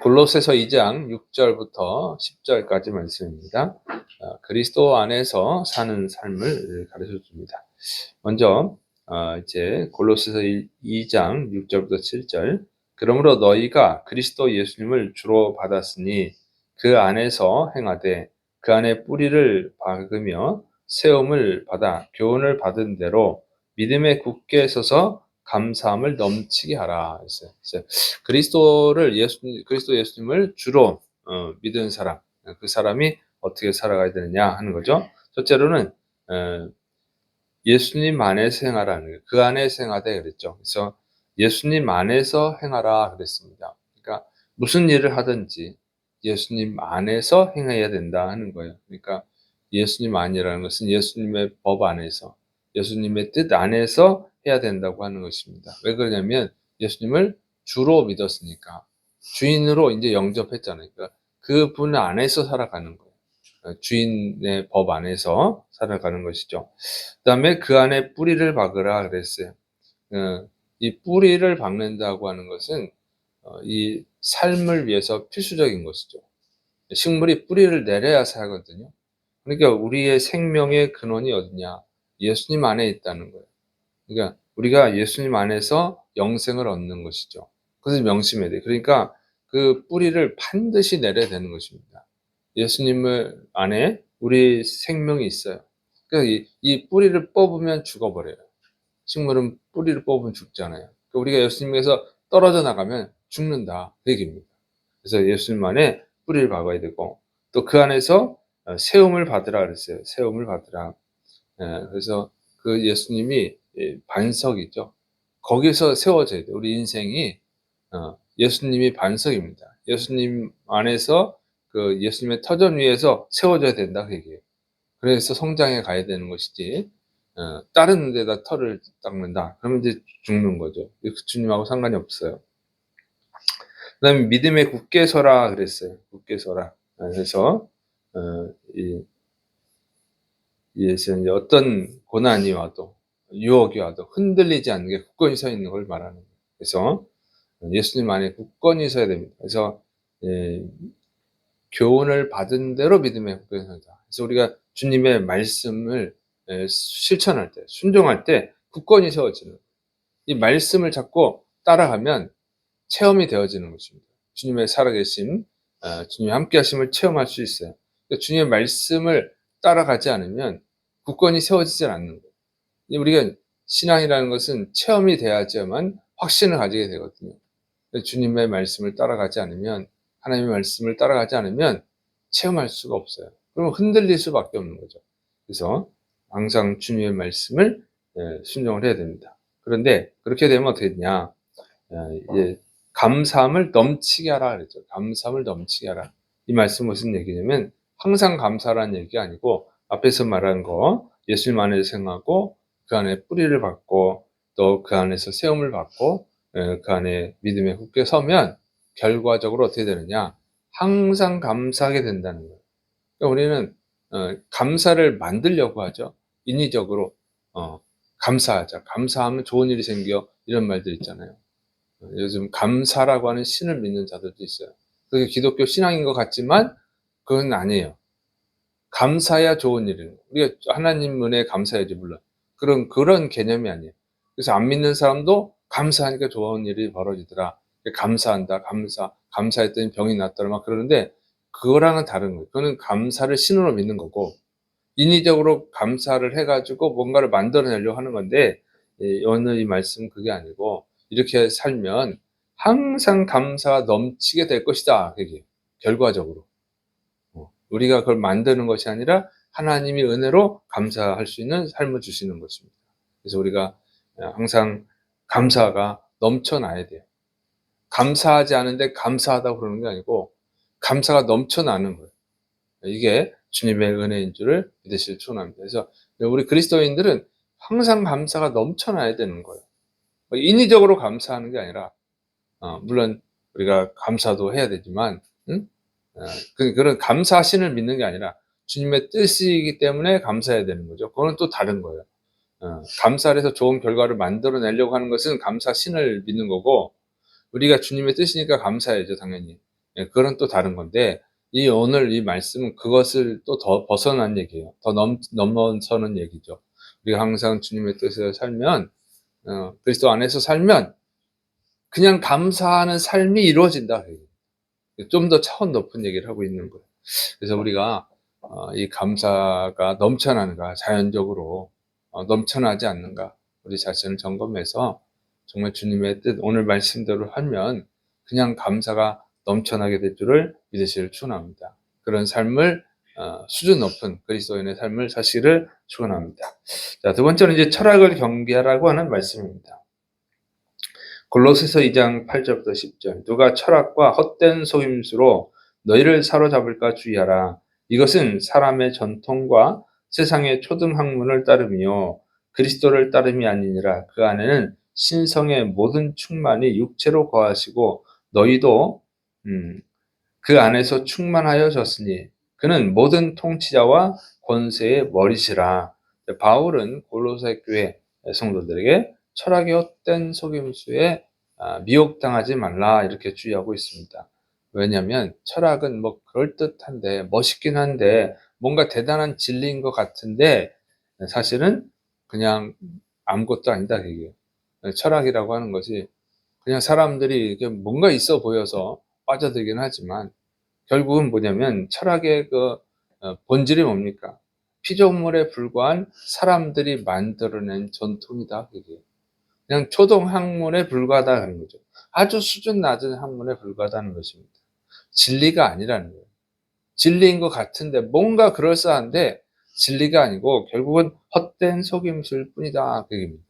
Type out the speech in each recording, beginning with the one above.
골로새서 2장 6절부터 10절까지 말씀입니다. 그리스도 안에서 사는 삶을 가르쳐 줍니다. 먼저 이제 골로새서 2장 6절부터 7절. 그러므로 너희가 그리스도 예수님을 주로 받았으니 그 안에서 행하되 그 안에 뿌리를 박으며 세움을 받아 교훈을 받은 대로 믿음에 굳게 서서 감사함을 넘치게 하라 했어요. 그리스도 예수님을 주로 믿은 사람, 그 사람이 어떻게 살아가야 되느냐 하는 거죠. 첫째로는 예수님 안에서 행하라는 거예요. 그 안에서 행하되 그랬죠. 그래서 예수님 안에서 행하라 그랬습니다. 그러니까 무슨 일을 하든지 예수님 안에서 행해야 된다 하는 거예요. 그러니까 예수님 안이라는 것은 예수님의 법 안에서, 예수님의 뜻 안에서 해야 된다고 하는 것입니다. 왜 그러냐면 예수님을 주로 믿었으니까, 주인으로 이제 영접했잖아요. 그러니까 그분 안에서 살아가는 거예요. 주인의 법 안에서 살아가는 것이죠. 그다음에 그 안에 뿌리를 박으라 그랬어요. 이 뿌리를 박는다고 하는 것은 이 삶을 위해서 필수적인 것이죠. 식물이 뿌리를 내려야 살거든요. 그러니까 우리의 생명의 근원이 어디냐? 예수님 안에 있다는 거예요. 그러니까 우리가 예수님 안에서 영생을 얻는 것이죠. 그것을 명심해야 돼요. 그러니까 그 뿌리를 반드시 내려야 되는 것입니다. 예수님을 안에 우리 생명이 있어요. 그러니까 이 뿌리를 뽑으면 죽어버려요. 식물은 뿌리를 뽑으면 죽잖아요. 그러니까 우리가 예수님에서 떨어져 나가면 죽는다. 그 얘기입니다. 그래서 예수님 안에 뿌리를 박아야 되고, 또 그 안에서 세움을 받으라 그랬어요. 세움을 받으라. 그래서 그 예수님이 반석이죠. 거기서 세워져야 돼요. 우리 인생이 예수님이 반석입니다. 예수님 안에서 그 예수님의 터전 위에서 세워져야 된다 그 얘기예요. 그래서 성장해 가야 되는 것이지 다른 데다 터를 닦는다 그러면 이제 죽는 거죠. 주님하고 상관이 없어요. 그다음에 믿음에 굳게 서라 그랬어요. 굳게 서라. 그래서 이 이제 어떤 고난이 와도 유혹이 와도 흔들리지 않는 게 굳건히 서 있는 걸 말하는 거예요. 그래서 예수님 안에 굳건히 서야 됩니다. 그래서 예, 교훈을 받은 대로 믿음에 굳건히 서다. 그래서 우리가 주님의 말씀을 실천할 때, 순종할 때 굳건히 세워지는 거예요. 이 말씀을 자꾸 따라가면 체험이 되어지는 것입니다. 주님의 살아계심, 주님의 함께하심을 체험할 수 있어요. 그러니까 주님의 말씀을 따라가지 않으면 굳건히 세워지지 않는 거예요. 우리가 신앙이라는 것은 체험이 돼야지만 확신을 가지게 되거든요. 주님의 말씀을 따라가지 않으면, 하나님의 말씀을 따라가지 않으면 체험할 수가 없어요. 그러면 흔들릴 수밖에 없는 거죠. 그래서 항상 주님의 말씀을 순종을 해야 됩니다. 그런데 그렇게 되면 어떻게 되냐? 이제 감사함을 넘치게 하라 그랬죠. 감사함을 넘치게 하라. 이 말씀 무슨 얘기냐면 항상 감사라는 얘기가 아니고 앞에서 말한 거 예수님 안에서 생하고 그 안에 뿌리를 받고 또 그 안에서 세움을 받고 그 안에 믿음에 굳게 서면 결과적으로 어떻게 되느냐? 항상 감사하게 된다는 거예요. 그러니까 우리는 감사를 만들려고 하죠. 인위적으로 감사하자. 감사하면 좋은 일이 생겨. 이런 말들 있잖아요. 요즘 감사라고 하는 신을 믿는 자들도 있어요. 그게 기독교 신앙인 것 같지만 그건 아니에요. 감사해야 좋은 일이에요. 우리가 하나님 은혜에 감사해야지 물론. 그런 개념이 아니에요. 그래서 안 믿는 사람도 감사하니까 좋은 일이 벌어지더라. 감사한다. 감사했더니 병이 낫더라 막 그러는데 그거랑은 다른 거예요. 그거는 감사를 신으로 믿는 거고 인위적으로 감사를 해 가지고 뭔가를 만들어내려고 하는 건데 오늘 이 말씀은 그게 아니고 이렇게 살면 항상 감사가 넘치게 될 것이다. 그게 결과적으로. 우리가 그걸 만드는 것이 아니라 하나님이 은혜로 감사할 수 있는 삶을 주시는 것입니다. 그래서 우리가 항상 감사가 넘쳐나야 돼요. 감사하지 않은데 감사하다고 그러는 게 아니고 감사가 넘쳐나는 거예요. 이게 주님의 은혜인 줄을 믿으실 축원합니다. 그래서 우리 그리스도인들은 항상 감사가 넘쳐나야 되는 거예요. 인위적으로 감사하는 게 아니라 물론 우리가 감사도 해야 되지만 그런 감사신을 믿는 게 아니라 주님의 뜻이기 때문에 감사해야 되는 거죠. 그거는 또 다른 거예요. 감사를 해서 좋은 결과를 만들어내려고 하는 것은 감사신을 믿는 거고 우리가 주님의 뜻이니까 감사해야죠, 당연히. 예, 그건 또 다른 건데, 오늘 이 말씀은 그것을 또 더 벗어난 얘기예요. 더 넘어서는 얘기죠. 우리가 항상 주님의 뜻을 살면, 그리스도 안에서 살면 그냥 감사하는 삶이 이루어진다. 좀 더 차원 높은 얘기를 하고 있는 거예요. 그래서 우리가 이 감사가 넘쳐나는가, 자연적으로 넘쳐나지 않는가, 우리 자신을 점검해서 정말 주님의 뜻, 오늘 말씀대로 하면 그냥 감사가 넘쳐나게 될 줄을 믿으시길 축원합니다. 그런 삶을 수준 높은 그리스도인의 삶을 사시기를 축원합니다. 자, 두 번째는 이제 철학을 경계하라고 하는 말씀입니다. 골로새서 2장 8절부터 10절. 누가 철학과 헛된 속임수로 너희를 사로잡을까 주의하라. 이것은 사람의 전통과 세상의 초등학문을 따름이요 그리스도를 따름이 아니니라. 그 안에는 신성의 모든 충만이 육체로 거하시고 너희도 그 안에서 충만하여졌으니 그는 모든 통치자와 권세의 머리시라. 바울은 골로새 교회 성도들에게 철학의 헛된 속임수에 미혹당하지 말라 이렇게 주의하고 있습니다. 왜냐하면 철학은 뭐 그럴듯한데 멋있긴 한데 뭔가 대단한 진리인 것 같은데 사실은 그냥 아무것도 아니다 이게. 철학이라고 하는 것이 그냥 사람들이 이게 뭔가 있어 보여서 빠져들긴 하지만 결국은 뭐냐면 철학의 그 본질이 뭡니까? 피조물에 불과한 사람들이 만들어낸 전통이다. 그게 그냥 초등 학문에 불과하다는 거죠. 아주 수준 낮은 학문에 불과하다는 것입니다. 진리가 아니라는 거예요. 진리인 것 같은데 뭔가 그럴싸한데 진리가 아니고 결국은 헛된 속임수일 뿐이다. 그 얘기입니다.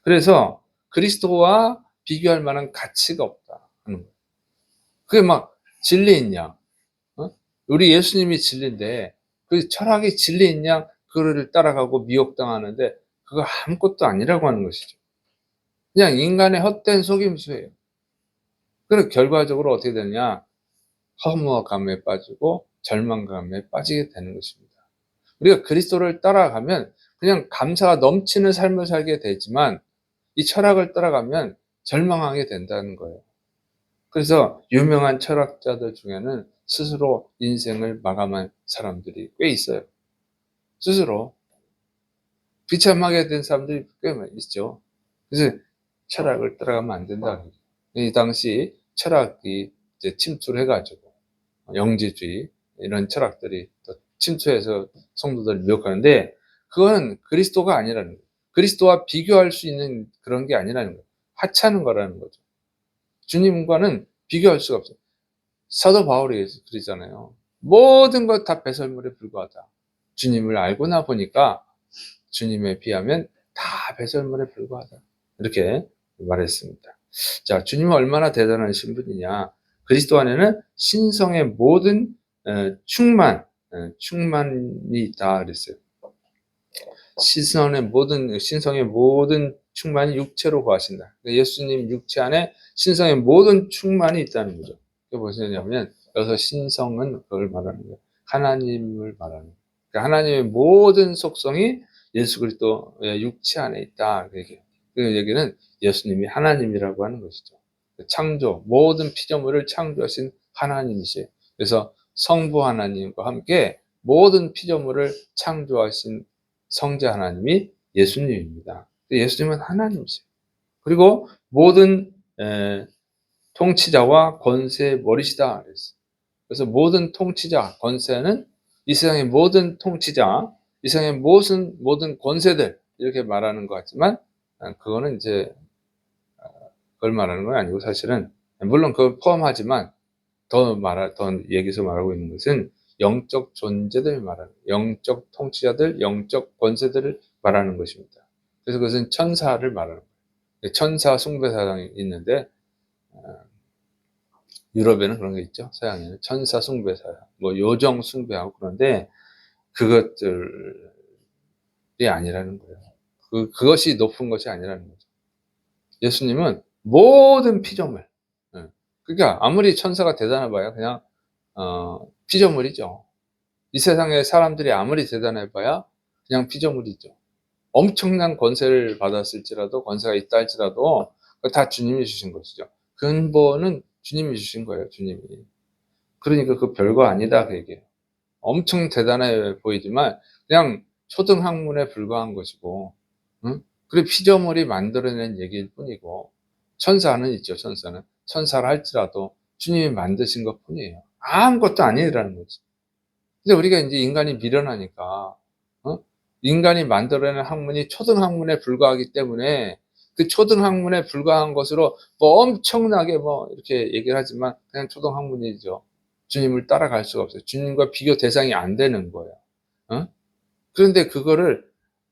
그래서 그리스도와 비교할 만한 가치가 없다 하는 거예요. 그게 막 진리 있냐? 우리 예수님이 진리인데 그 철학이 진리 있냐? 그거를 따라가고 미혹당하는데 그거 아무것도 아니라고 하는 것이죠. 그냥 인간의 헛된 속임수예요. 그래서 결과적으로 어떻게 되느냐? 허무감에 빠지고 절망감에 빠지게 되는 것입니다. 우리가 그리스도를 따라가면 그냥 감사가 넘치는 삶을 살게 되지만 이 철학을 따라가면 절망하게 된다는 거예요. 그래서 유명한 철학자들 중에는 스스로 인생을 마감한 사람들이 꽤 있어요. 스스로 비참하게 된 사람들이 꽤 있죠. 그래서 철학을 따라가면 안 된다. 이 당시 철학이 이제 침투를 해가지고 영지주의 이런 철학들이 또 침투해서 성도들을 미혹하는데 그거는 그리스도가 아니라는 거예요. 그리스도와 비교할 수 있는 그런 게 아니라는 거예요. 하찮은 거라는 거죠. 주님과는 비교할 수가 없어요. 사도 바울이 그러잖아요. 모든 것 다 배설물에 불과하다. 주님을 알고나 보니까 주님에 비하면 다 배설물에 불과하다. 이렇게 말했습니다. 자, 주님은 얼마나 대단한 신분이냐. 그리스도 안에는 신성의 모든 충만이 있다 그랬어요. 신성의 모든 충만이 육체로 거하신다. 예수님 육체 안에 신성의 모든 충만이 있다는 거죠. 그게 무슨 얘기냐면 여기서 신성은 그걸 말하는 거예요. 하나님을 말하는 거예요. 그러니까 하나님의 모든 속성이 예수 그리스도의 육체 안에 있다. 그 얘기는 예수님이 하나님이라고 하는 것이죠. 창조, 모든 피조물을 창조하신 하나님이시에요. 그래서 성부 하나님과 함께 모든 피조물을 창조하신 성자 하나님이 예수님입니다. 예수님은 하나님이세요. 그리고 모든 통치자와 권세의 머리시다 그랬어요. 그래서 모든 통치자, 권세는 이 세상의 모든 통치자, 이 세상의 모든 권세들 이렇게 말하는 것 같지만 그거는 이제 그걸 말하는 건 아니고 사실은 물론 그걸 포함하지만 더 여기서 말하고 있는 것은 영적 존재들 말하는 영적 통치자들, 영적 권세들을 말하는 것입니다. 그래서 그것은 천사를 말하는 거예요. 천사 숭배사상이 있는데 유럽에는 그런 게 있죠. 서양에는 천사 숭배사상, 뭐 요정 숭배하고 그런데 그것들이 아니라는 거예요. 그것이 높은 것이 아니라는 거죠. 예수님은 모든 피조물, 그러니까 아무리 천사가 대단해봐야 그냥 피조물이죠. 이 세상에 사람들이 아무리 대단해봐야 그냥 피조물이죠. 엄청난 권세를 받았을지라도 권세가 있다 할지라도 다 주님이 주신 것이죠. 근본은 주님이 주신 거예요, 주님이. 그러니까 그 별거 아니다 그 얘기예요. 엄청 대단해 보이지만 그냥 초등학문에 불과한 것이고, 응? 그리고 피조물이 만들어낸 얘기일 뿐이고, 천사는 있죠, 천사는. 천사를 할지라도 주님이 만드신 것 뿐이에요. 아무것도 아니라는 거지. 근데 우리가 이제 인간이 미련하니까, 어? 인간이 만들어낸 학문이 초등학문에 불과하기 때문에 그 초등학문에 불과한 것으로 뭐 엄청나게 뭐 이렇게 얘기를 하지만 그냥 초등학문이죠. 주님을 따라갈 수가 없어요. 주님과 비교 대상이 안 되는 거예요. 어? 그런데 그거를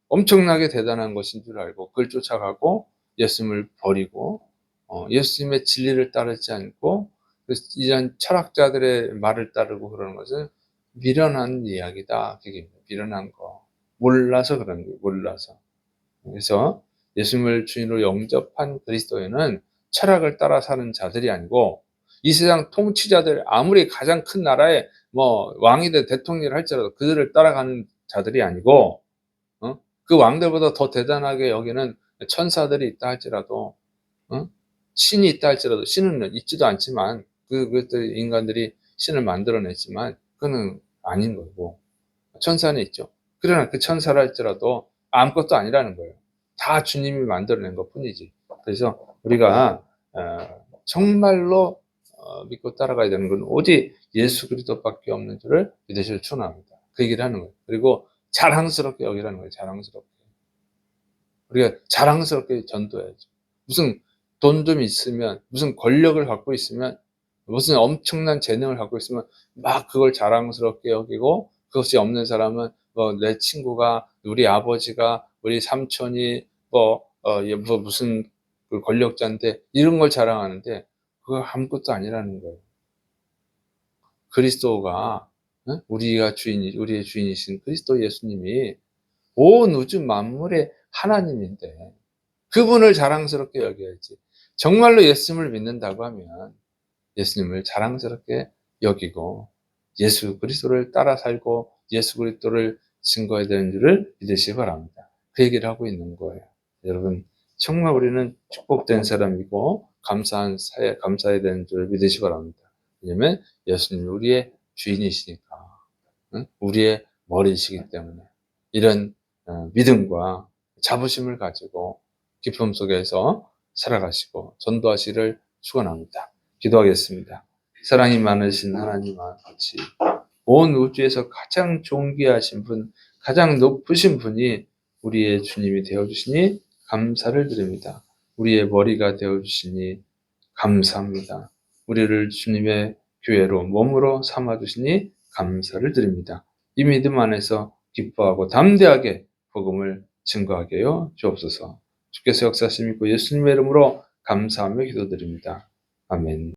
엄청나게 대단한 것인 줄 알고 그걸 쫓아가고 예수님을 버리고, 예수님의 진리를 따르지 않고 이런 철학자들의 말을 따르고 그러는 것은 미련한 이야기다. 그게 미련한 거. 몰라서 그런 거예요. 몰라서. 그래서 예수님을 주인으로 영접한 그리스도인은 철학을 따라 사는 자들이 아니고, 이 세상 통치자들 아무리 가장 큰 나라의 뭐 왕이든 대통령을 할지라도 그들을 따라가는 자들이 아니고, 그 왕들보다 더 대단하게 여기는 천사들이 있다 할지라도, 어? 신이 있다 할지라도, 신은 있지도 않지만 그것들 인간들이 신을 만들어냈지만 그거는 아닌 거고, 천사는 있죠. 그러나 그 천사라 할지라도 아무것도 아니라는 거예요. 다 주님이 만들어낸 것 뿐이지. 그래서 우리가 정말로 믿고 따라가야 되는 건 오직 예수 그리스도밖에 없는 줄을 믿으시길 축원합니다. 그 얘기를 하는 거예요. 그리고 자랑스럽게 여기라는 거예요. 자랑스럽게. 우리가 자랑스럽게 전도해야죠. 무슨 돈 좀 있으면, 무슨 권력을 갖고 있으면, 무슨 엄청난 재능을 갖고 있으면 막 그걸 자랑스럽게 여기고, 그것이 없는 사람은 뭐 내 친구가, 우리 아버지가, 우리 삼촌이 뭐 무슨 그 권력자인데 이런 걸 자랑하는데 그거 아무것도 아니라는 거예요. 그리스도가, 우리의 주인이신 그리스도 예수님이 온 우주 만물의 하나님인데 그분을 자랑스럽게 여겨야지. 정말로 예수님을 믿는다고 하면 예수님을 자랑스럽게 여기고 예수 그리스도를 따라 살고 예수 그리스도를 증거해야 되는 줄을 믿으시기 바랍니다. 그 얘기를 하고 있는 거예요. 여러분, 정말 우리는 축복된 사람이고 감사한 사회, 감사해야 되는 줄을 믿으시기 바랍니다. 왜냐하면 예수님이 우리의 주인이시니까, 우리의 머리이시기 때문에 이런 믿음과 자부심을 가지고 기쁨 속에서 살아가시고 전도하시기를 축원합니다. 기도하겠습니다. 사랑이 많으신 하나님 아버지, 온 우주에서 가장 존귀하신 분, 가장 높으신 분이 우리의 주님이 되어주시니 감사를 드립니다. 우리의 머리가 되어주시니 감사합니다. 우리를 주님의 교회로 몸으로 삼아주시니 감사를 드립니다. 이 믿음 안에서 기뻐하고 담대하게 복음을 증거하게 하여 주옵소서. 주께서 역사하심 있고 예수님의 이름으로 감사하며 기도드립니다. 아멘.